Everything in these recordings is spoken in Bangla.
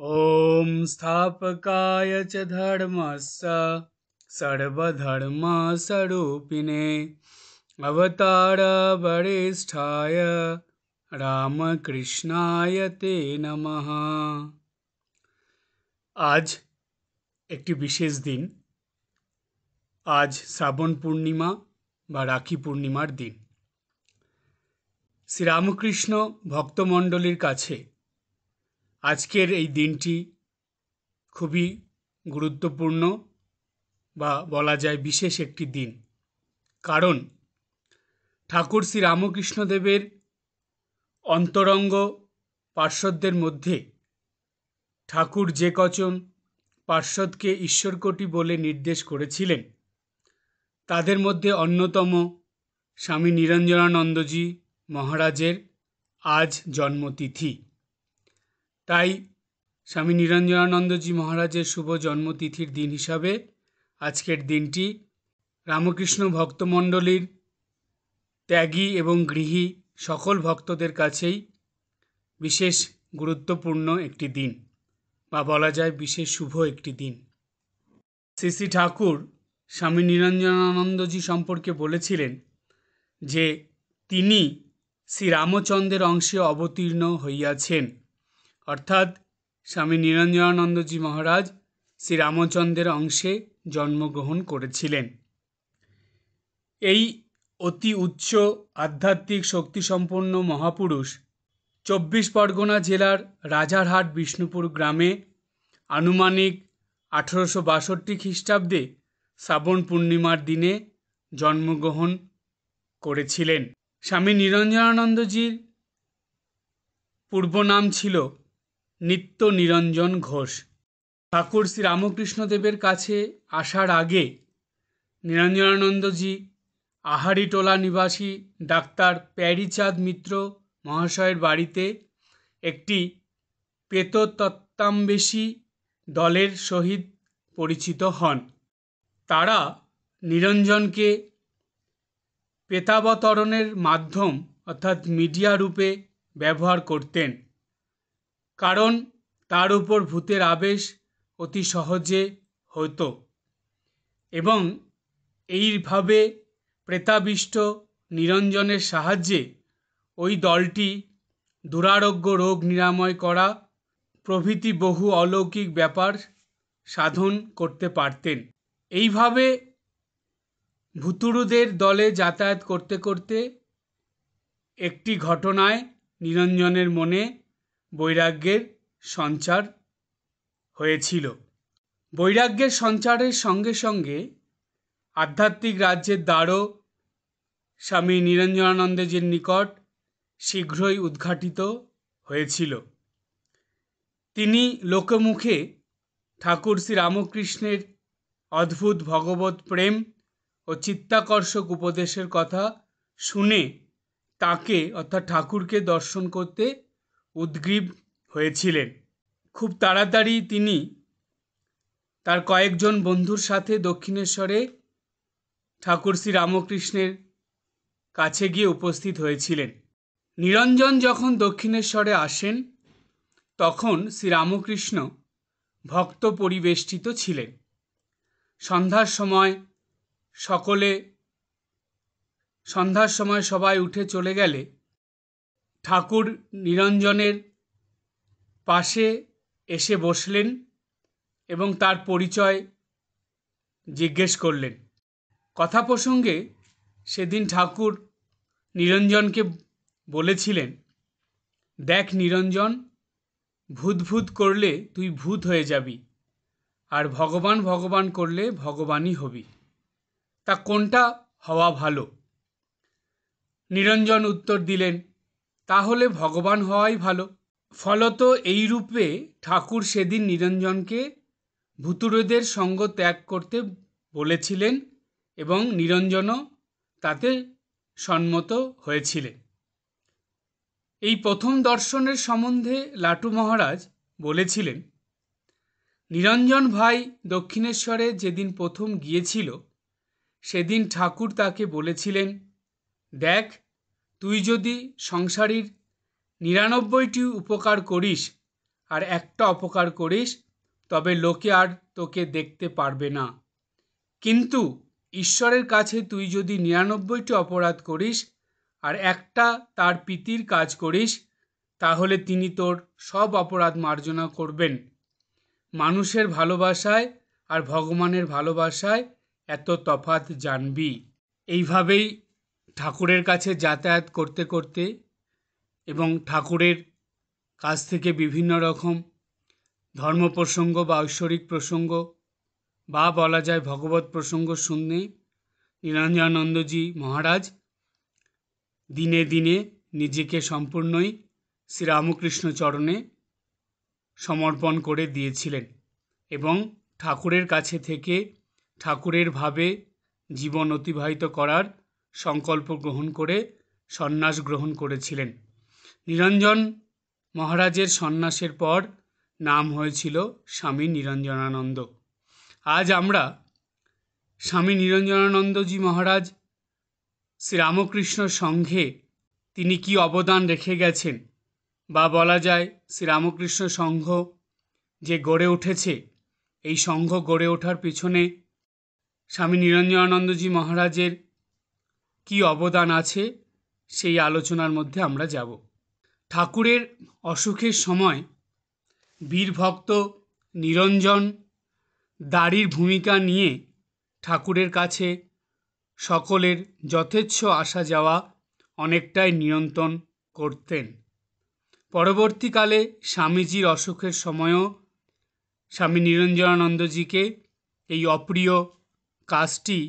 ॐ स्थापकाय च धर्मस्य सर्वधर्मस्वरूपिणे अवतारवरिष्ठाय রামকৃষ্ণায় তে নমঃ। আজ একটি বিশেষ দিন। আজ শ্রাবণ পূর্ণিমা বা রাখি পূর্ণিমার দিন। শ্রীরামকৃষ্ণ ভক্তমণ্ডলীর কাছে আজকের এই দিনটি খুবই গুরুত্বপূর্ণ বা বলা যায় বিশেষ একটি দিন। কারণ ঠাকুর শ্রী রামকৃষ্ণদেবের অন্তরঙ্গ পার্ষদদের মধ্যে ঠাকুর যে কজন পার্ষদকে ঈশ্বরকোটি বলে নির্দেশ করেছিলেন তাদের মধ্যে অন্যতম স্বামী নিরঞ্জনানন্দজি মহারাজের আজ জন্মতিথি। তাই স্বামী নিরঞ্জনানন্দজি মহারাজের শুভ জন্মতিথির দিন হিসাবে আজকের দিনটি রামকৃষ্ণ ভক্তমণ্ডলীর ত্যাগী এবং গৃহী সকল ভক্তদের কাছেই বিশেষ গুরুত্বপূর্ণ একটি দিন বা বলা যায় বিশেষ শুভ একটি দিন। শ্রী শ্রী ঠাকুর স্বামী নিরঞ্জনানন্দজি সম্পর্কে বলেছিলেন যে তিনি শ্রী রামচন্দ্রের অংশে অবতীর্ণ হইয়াছেন, অর্থাৎ স্বামী নিরঞ্জনানন্দজি মহারাজ শ্রী রামচন্দ্রের অংশে জন্মগ্রহণ করেছিলেন। এই অতি উচ্চ আধ্যাত্মিক শক্তিসম্পন্ন মহাপুরুষ ২৪ পরগনা জেলার রাজারহাট বিষ্ণুপুর গ্রামে আনুমানিক ১৮৬২ খ্রিস্টাব্দে শ্রাবণ পূর্ণিমার দিনে জন্মগ্রহণ করেছিলেন। স্বামী নিরঞ্জনানন্দজির পূর্ব নাম ছিল নিত্য নিরঞ্জন ঘোষ। ঠাকুর শ্রী রামকৃষ্ণদেবের কাছে আসার আগে নিরঞ্জনানন্দজি আহারিটোলা নিবাসী ডাক্তার প্যারীচাঁদ মিত্র মহাশয়ের বাড়িতে একটি প্রেততত্ত্বান্বেষী দলের সহিত পরিচিত হন। তারা নিরঞ্জনকে প্রেতাবতরণের মাধ্যম অর্থাৎ মিডিয়া রূপে ব্যবহার করতেন, কারণ তার উপর ভূতের আবেশ অতি সহজে হতো এবং এইভাবে প্রেতাবিষ্ট নিরঞ্জনের সাহায্যে ওই দলটি দুরারোগ্য রোগ নিরাময় করা প্রভৃতি বহু অলৌকিক ব্যাপার সাধন করতে পারতেন। এইভাবে ভুতুড়ুদের দলে যাতায়াত করতে করতে একটি ঘটনায় নিরঞ্জনের মনে বৈরাগ্যের সঞ্চার হয়েছিল। বৈরাগ্যের সঞ্চারের সঙ্গে সঙ্গে আধ্যাত্মিক রাজ্যের দ্বারও স্বামী নিরঞ্জনানন্দজির নিকট শীঘ্রই উদ্ঘাটিত হয়েছিল। তিনি লোকমুখে ঠাকুর শ্রী রামকৃষ্ণের অদ্ভুত ভগবত প্রেম ও চিত্তাকর্ষক উপদেশের কথা শুনে তাকে অর্থাৎ ঠাকুরকে দর্শন করতে উদ্গ্রীব হয়েছিলেন। খুব তাড়াতাড়ি তিনি তার কয়েকজন বন্ধুর সাথে দক্ষিণেশ্বরে ঠাকুর শ্রী রামকৃষ্ণের কাছে গিয়ে উপস্থিত হয়েছিলেন। নিরঞ্জন যখন দক্ষিণেশ্বরে আসেন তখন শ্রী রামকৃষ্ণ ভক্ত পরিবেষ্টিত ছিলেন। সন্ধ্যার সময় সবাই উঠে চলে গেলে ঠাকুর নিরঞ্জনের পাশে এসে বসলেন এবং তার পরিচয় জিজ্ঞেস করলেন। কথা প্রসঙ্গে সেদিন ঠাকুর নিরঞ্জনকে বলেছিলেন, দেখ নিরঞ্জন, ভূত ভূত করলে তুই ভূত হয়ে যাবি, আর ভগবান ভগবান করলে ভগবানই হবি, তা কোনটা হওয়া ভালো? নিরঞ্জন উত্তর দিলেন, তাহলে ভগবান হওয়াই ভালো। ফলত এই রূপে ঠাকুর সেদিন নিরঞ্জনকে ভুতুড়েদের সঙ্গ ত্যাগ করতে বলেছিলেন এবং নিরঞ্জনও তাতে সম্মত হয়েছিলেন। এই প্রথম দর্শনের সম্বন্ধে লাটু মহারাজ বলেছিলেন, নিরঞ্জন ভাই দক্ষিণেশ্বরে যেদিন প্রথম গিয়েছিল সেদিন ঠাকুর তাকে বলেছিলেন, দেখ, তুই যদি সংসারীর ৯৯টি উপকার করিস আর একটা অপকার করিস, তবে লোকে আর তোকে দেখতে পারবে না। কিন্তু ঈশ্বরের কাছে তুই যদি 99টি অপরাধ করিস আর একটা তার প্রীতির কাজ করিস, তাহলে তিনি তোর সব অপরাধ মার্জনা করবেন। মানুষের ভালোবাসায় আর ভগবানের ভালোবাসায় এত তফাৎ জানবি। এইভাবেই ঠাকুরের কাছে যাতায়াত করতে করতে এবং ঠাকুরের কাছ থেকে বিভিন্ন রকম ধর্ম প্রসঙ্গ বা ঐশ্বরিক প্রসঙ্গ বা বলা যায় ভগবত প্রসঙ্গ শুনে নিরঞ্জনানন্দজি মহারাজ দিনে দিনে নিজেকে সম্পূর্ণই শ্রীরামকৃষ্ণ চরণে সমর্পণ করে দিয়েছিলেন এবং ঠাকুরের কাছে থেকে ঠাকুরের ভাবে জীবন অতিবাহিত করার সংকল্প গ্রহণ করে সন্ন্যাস গ্রহণ করেছিলেন। নিরঞ্জন মহারাজের সন্ন্যাসের পর নাম হয়েছিল স্বামী নিরঞ্জনানন্দ। আজ আমরা স্বামী নিরঞ্জনানন্দজি মহারাজ শ্রীরামকৃষ্ণ সংঘে তিনি কি অবদান রেখে গেছেন, বা বলা যায় শ্রীরামকৃষ্ণ সংঘ যে গড়ে উঠেছে, এই সংঘ গড়ে ওঠার পিছনে স্বামী নিরঞ্জনানন্দজি মহারাজের কি অবদান আছে, সেই আলোচনার মধ্যে আমরা যাব। ঠাকুরের অসুখের সময় বীরভক্ত নিরঞ্জন দাড়ির ভূমিকা নিয়ে ঠাকুরের কাছে সকলের যথেচ্ছ আসা যাওয়া অনেকটাই নিয়ন্ত্রণ করতেন। পরবর্তীকালে স্বামীজির অসুখের সময়ও স্বামী নিরঞ্জনানন্দজিকে এই অপ্রিয় কাজটি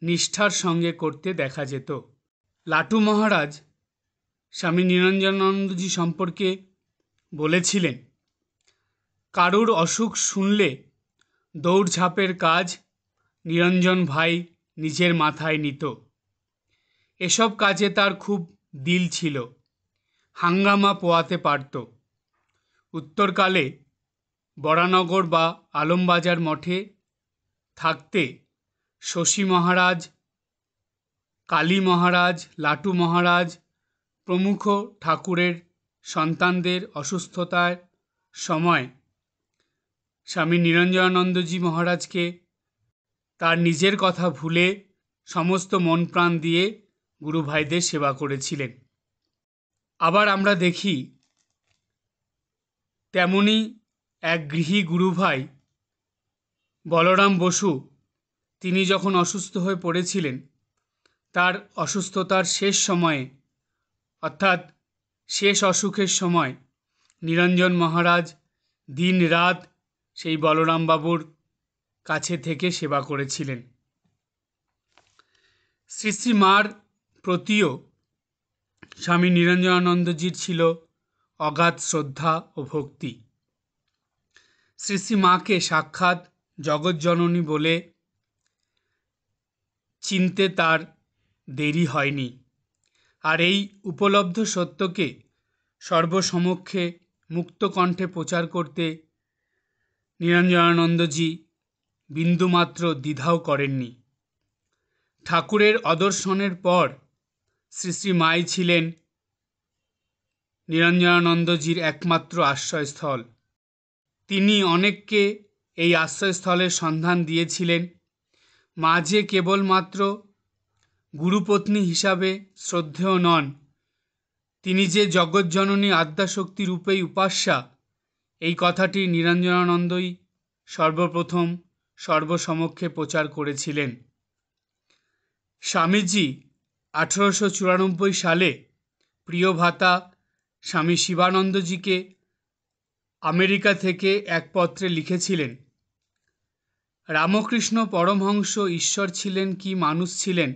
নিষ্ঠার সঙ্গে করতে দেখা যেত। লাটু মহারাজ স্বামী নিরঞ্জনানন্দজি সম্পর্কে বলেছিলেন, কারুর অসুখ শুনলে দৌড়ঝাঁপের কাজ নিরঞ্জন ভাই নিজের মাথায় নিত। এসব কাজে তার খুব দিল ছিল, হাঙ্গামা পোয়াতে পারত। উত্তরকালে বরানগর বা আলমবাজার মঠে থাকতে শশী মহারাজ, কালী মহারাজ, লাটু মহারাজ প্রমুখ ঠাকুরের সন্তানদের অসুস্থতার সময় স্বামী নিরঞ্জনানন্দজি মহারাজকে তার নিজের কথা ভুলে সমস্ত মন প্রাণ দিয়ে গুরু ভাইদের সেবা করেছিলেন। আবার আমরা দেখি তেমনি এক গৃহী গুরু ভাই বলরাম বসু, তিনি যখন অসুস্থ হয়ে পড়েছিলেন, তার অসুস্থতার শেষ সময়ে অর্থাৎ শেষ অসুখের সময় নিরঞ্জন মহারাজ দিন রাত সেই বলরাম বাবুর কাছে থেকে সেবা করেছিলেন। শ্রী শ্রী মার প্রতিও স্বামী নিরঞ্জনানন্দজির ছিল অগাধ শ্রদ্ধা ও ভক্তি। শ্রী শ্রী মাকে সাক্ষাৎ জগৎজননী বলে চিনতে তার দেরি হয়নি। আর এই উপলব্ধ সত্যকে সর্বসমক্ষে মুক্তকণ্ঠে প্রচার করতে নিরঞ্জনানন্দজি বিন্দুমাত্র দ্বিধাও করেননি। ঠাকুরের অদর্শনের পর শ্রী শ্রী মাই ছিলেন নিরঞ্জনানন্দজির একমাত্র আশ্রয়স্থল। তিনি অনেককে এই আশ্রয়স্থলের সন্ধান দিয়েছিলেন। মা যে কেবলমাত্র গুরুপত্নী হিসাবে শ্রদ্ধেয় নন, তিনি যে জগৎজননী আদ্যাশক্তি রূপেই উপাস্যা, এই কথাটি নিরঞ্জনানন্দই সর্বপ্রথম সর্বসমক্ষে প্রচার করেছিলেন। স্বামীজি 1894 সালে প্রিয় ভ্রাতা স্বামী শিবানন্দজিকে আমেরিকা থেকে এক পত্রে লিখেছিলেন, রামকৃষ্ণ পরমহংস ঈশ্বর ছিলেন কি মানুষ ছিলেন,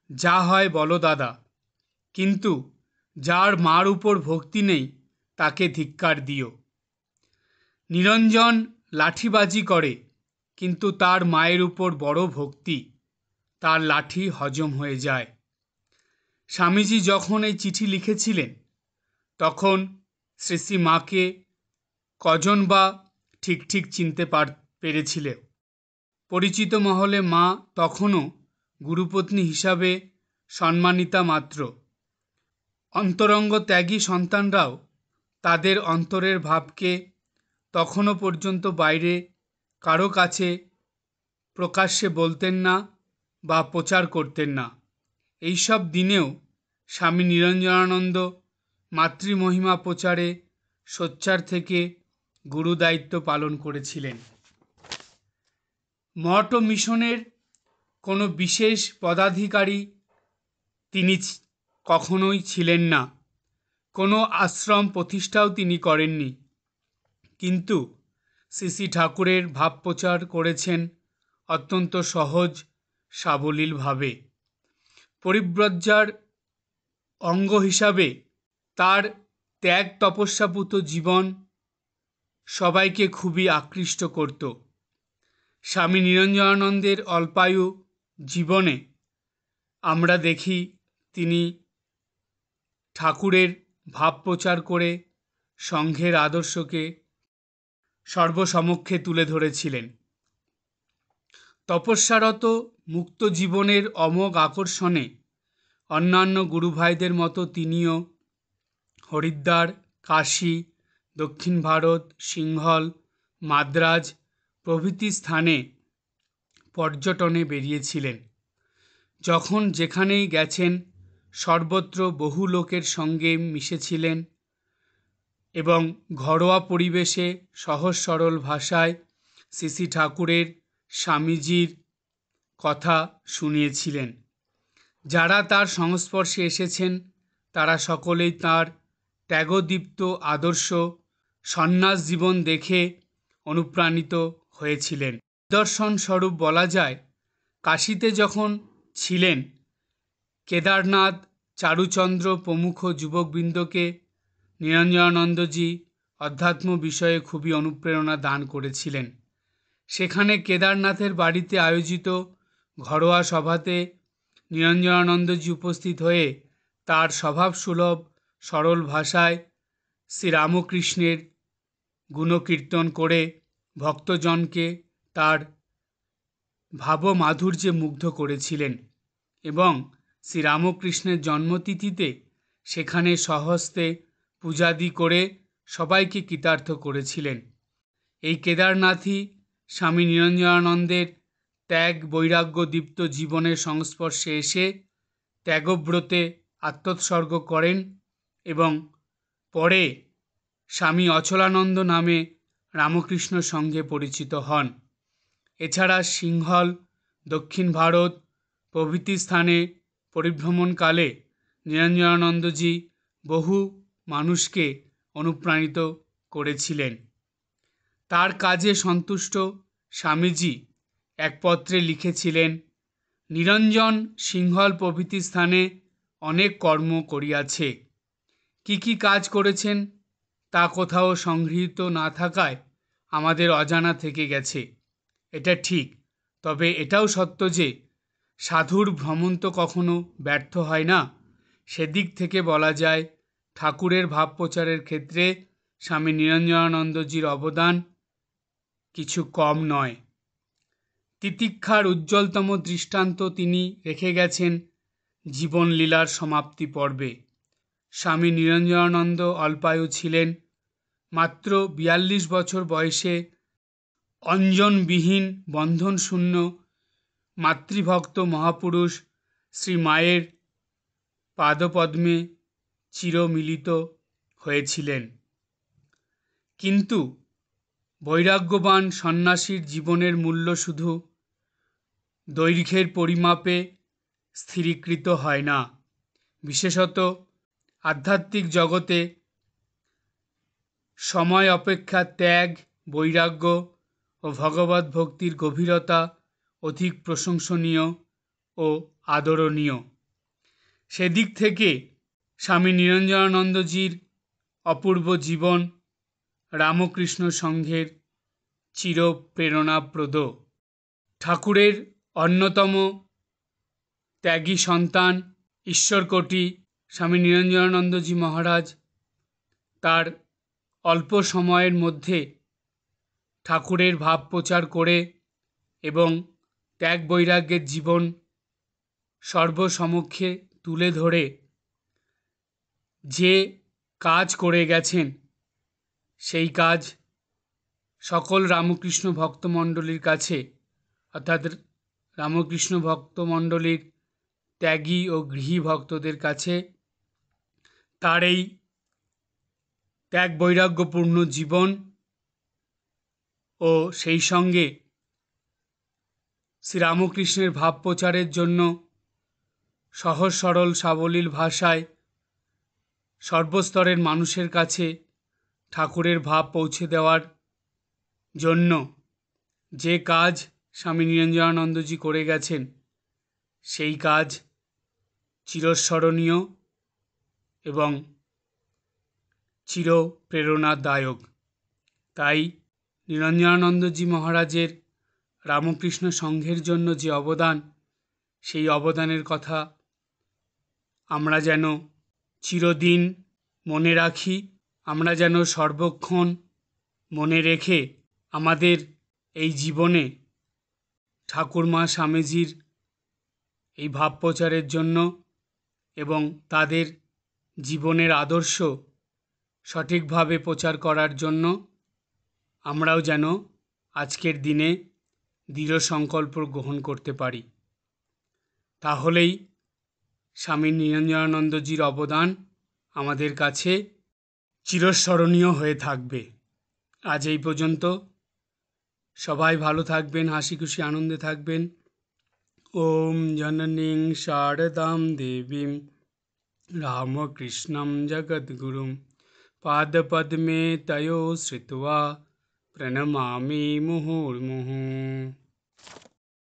যা হয় বলো দাদা, কিন্তু যার মার উপর ভক্তি নেই তাকে ধিক্কার দিও। নিরঞ্জন লাঠিবাজি করে, কিন্তু তার মায়ের উপর বড় ভক্তি, তার লাঠি হজম হয়ে যায়। স্বামীজি যখন এই চিঠি লিখেছিলেন, তখন শ্রী শ্রী মাকে কজন বা ঠিক ঠিক চিনতে পেরেছিল। পরিচিত মহলে মা তখনও গুরুপত্নী হিসাবে সম্মানিতা মাত্র। অন্তরঙ্গ ত্যাগী সন্তানরাও তাদের অন্তরের ভাবকে তখনও পর্যন্ত বাইরে কারো কাছে প্রকাশ্যে বলতেন না বা প্রচার করতেন না। এইসব দিনেও স্বামী নিরঞ্জনানন্দ মাতৃমহিমা প্রচারে সোচ্চার থেকে গুরুদায়িত্ব পালন করেছিলেন। মঠ ও মিশনের কোনো বিশেষ পদাধিকারী তিনি কখনোই ছিলেন না, কোনো আশ্রম প্রতিষ্ঠাও তিনি করেননি, কিন্তু শ্রী ঠাকুরের ভাব প্রচার করেছেন অত্যন্ত সহজ সাবলীলভাবে। পরিব্রজ্যার অঙ্গ হিসাবে তার ত্যাগ তপস্যাপূত জীবন সবাইকে খুবই আকৃষ্ট করত। স্বামী নিরঞ্জনানন্দের অল্পায়ু জীবনে আমরা দেখি তিনি ঠাকুরের ভাব প্রচার করে সংঘের আদর্শকে সর্বসমক্ষে তুলে ধরেছিলেন। তপস্যারত মুক্ত জীবনের অমোঘ আকর্ষণে অন্যান্য গুরুভাইদের মতো তিনিও হরিদ্বার, কাশী, দক্ষিণ ভারত, সিংহল, মাদ্রাজ প্রভৃতি স্থানে পর্যটনে বেরিয়েছিলেন। যখন যেখানেই গেছেন সর্বত্র বহু লোকের সঙ্গে মিশেছিলেন এবং ঘরোয়া পরিবেশে সহজ সরল ভাষায় শ্রী ঠাকুরের স্বামীজির কথা শুনিয়েছিলেন। যারা তার সংস্পর্শে এসেছেন তারা সকলেই তার ত্যাগদীপ্ত আদর্শ সন্ন্যাস জীবন দেখে অনুপ্রাণিত হয়েছিলেন। নিদর্শনস্বরূপ বলা যায়, কাশীতে যখন ছিলেন কেদারনাথ, চারুচন্দ্র প্রমুখ যুবকবৃন্দকে নিরঞ্জনানন্দজি অধ্যাত্ম বিষয়ে খুবই অনুপ্রেরণা দান করেছিলেন। সেখানে কেদারনাথের বাড়িতে আয়োজিত ঘরোয়া সভাতে নিরঞ্জনানন্দজি উপস্থিত হয়ে তার স্বভাবসুলভ সরল ভাষায় শ্রীরামকৃষ্ণের গুণকীর্তন করে ভক্তজনকে তার ভাবমাধুর্যে মুগ্ধ করেছিলেন এবং শ্রীরামকৃষ্ণের জন্মতিথিতে সেখানে স্বহস্তে পূজাদি করে সবাইকে কৃতার্থ করেছিলেন। এই কেদারনাথই স্বামী নিরঞ্জনানন্দের ত্যাগ বৈরাগ্যদীপ্ত জীবনের সংস্পর্শে এসে ত্যাগব্রতে আত্মোৎসর্গ করেন এবং পরে স্বামী অচলানন্দ নামে রামকৃষ্ণ সঙ্ঘে পরিচিত হন। এছাড়া সিংহল, দক্ষিণ ভারত প্রভৃতি স্থানে পরিভ্রমণকালে নিরঞ্জনানন্দজি বহু মানুষকে অনুপ্রাণিত করেছিলেন। তার কাজে সন্তুষ্ট স্বামীজি এক পত্রে লিখেছিলেন, নিরঞ্জন সিংহল প্রভৃতি স্থানে অনেক কর্ম করিয়াছে, কি কাজ করেছেন তা কোথাও সংগৃহীত না থাকায় আমাদের অজানা থেকে গেছে। এটা ঠিক, তবে এটাও সত্য যে সাধুর ভ্রমণ তো কখনো ব্যর্থ হয় না। সেদিক থেকে বলা যায় ঠাকুরের ভাব প্রচারের ক্ষেত্রে স্বামী নিরঞ্জনানন্দজির অবদান কিছু কম নয়। তিতিক্ষার উজ্জ্বলতম দৃষ্টান্ত তিনি রেখে গেছেন জীবনলীলার সমাপ্তি পর্বে। স্বামী নিরঞ্জনানন্দ অল্পায়ু ছিলেন, মাত্র 42 বছর বয়সে অঞ্জনবিহীন বন্ধনশূন্য মাতৃভক্ত মহাপুরুষ শ্রী মায়ের পাদপদ্মে চিরমিলিত হয়েছিলেন। কিন্তু বৈরাগ্যবান সন্ন্যাসীর জীবনের মূল্য শুধু দৈর্ঘ্যের পরিমাপে স্থিরীকৃত হয় না, বিশেষত আধ্যাত্মিক জগতে সময় অপেক্ষা ত্যাগ, বৈরাগ্য ও ভগবৎ ভক্তির গভীরতা অধিক প্রশংসনীয় ও আদরণীয়। সেদিক থেকে স্বামী নিরঞ্জনানন্দজির অপূর্ব জীবন রামকৃষ্ণ সংঘের চিরপ্রেরণাপ্রদ। ঠাকুরের অন্যতম ত্যাগী সন্তান ঈশ্বরকোটি স্বামী নিরঞ্জনানন্দজি মহারাজ তার অল্প সময়ের মধ্যে ঠাকুরের ভাব প্রচার করে এবং ত্যাগ বৈরাগ্যের জীবন সর্বসমক্ষে তুলে ধরে যে কাজ করে গেছেন সেই কাজ সকল রামকৃষ্ণ ভক্তমণ্ডলীর কাছে, অর্থাৎ রামকৃষ্ণ ভক্তমণ্ডলীর ত্যাগী ও গৃহী ভক্তদের কাছে তার এই ত্যাগ বৈরাগ্যপূর্ণ জীবন ও সেই সঙ্গে শ্রীরামকৃষ্ণের ভাব প্রচারের জন্য সহজ সরল সাবলীল ভাষায় সর্বস্তরের মানুষের কাছে ঠাকুরের ভাব পৌঁছে দেওয়ার জন্য যে কাজ স্বামী নিরঞ্জনানন্দজি করে গেছেন, সেই কাজ চিরস্মরণীয় এবং চিরপ্রেরণাদায়ক। তাই নিরঞ্জনানন্দজি মহারাজের রামকৃষ্ণ সংঘের জন্য যে অবদান, সেই অবদানের কথা আমরা যেন চিরদিন মনে রাখি, আমরা যেন সর্বক্ষণ মনে রেখে আমাদের এই জীবনে ঠাকুরমা স্বামীজির এই ভাব প্রচারের জন্য এবং তাদের জীবনের আদর্শ সঠিকভাবে প্রচার করার জন্য আমরাও যেন আজকের দিনে দৃঢ় সংকল্প গ্রহণ করতে পারি। তাহলেই স্বামী নিরঞ্জনানন্দজির অবদান আমাদের কাছে চিরস্মরণীয় হয়ে থাকবে। আজ এই পর্যন্ত। সবাই ভালো থাকবেন, হাসি খুশি আনন্দে থাকবেন। ওম জননীং শারদাম দেবীম রামকৃষ্ণম জগদ্গুরুম পাদপদ্মে তয়োঃ শ্রিত্বা প্রণমামি মুহুর্মুহুঃ।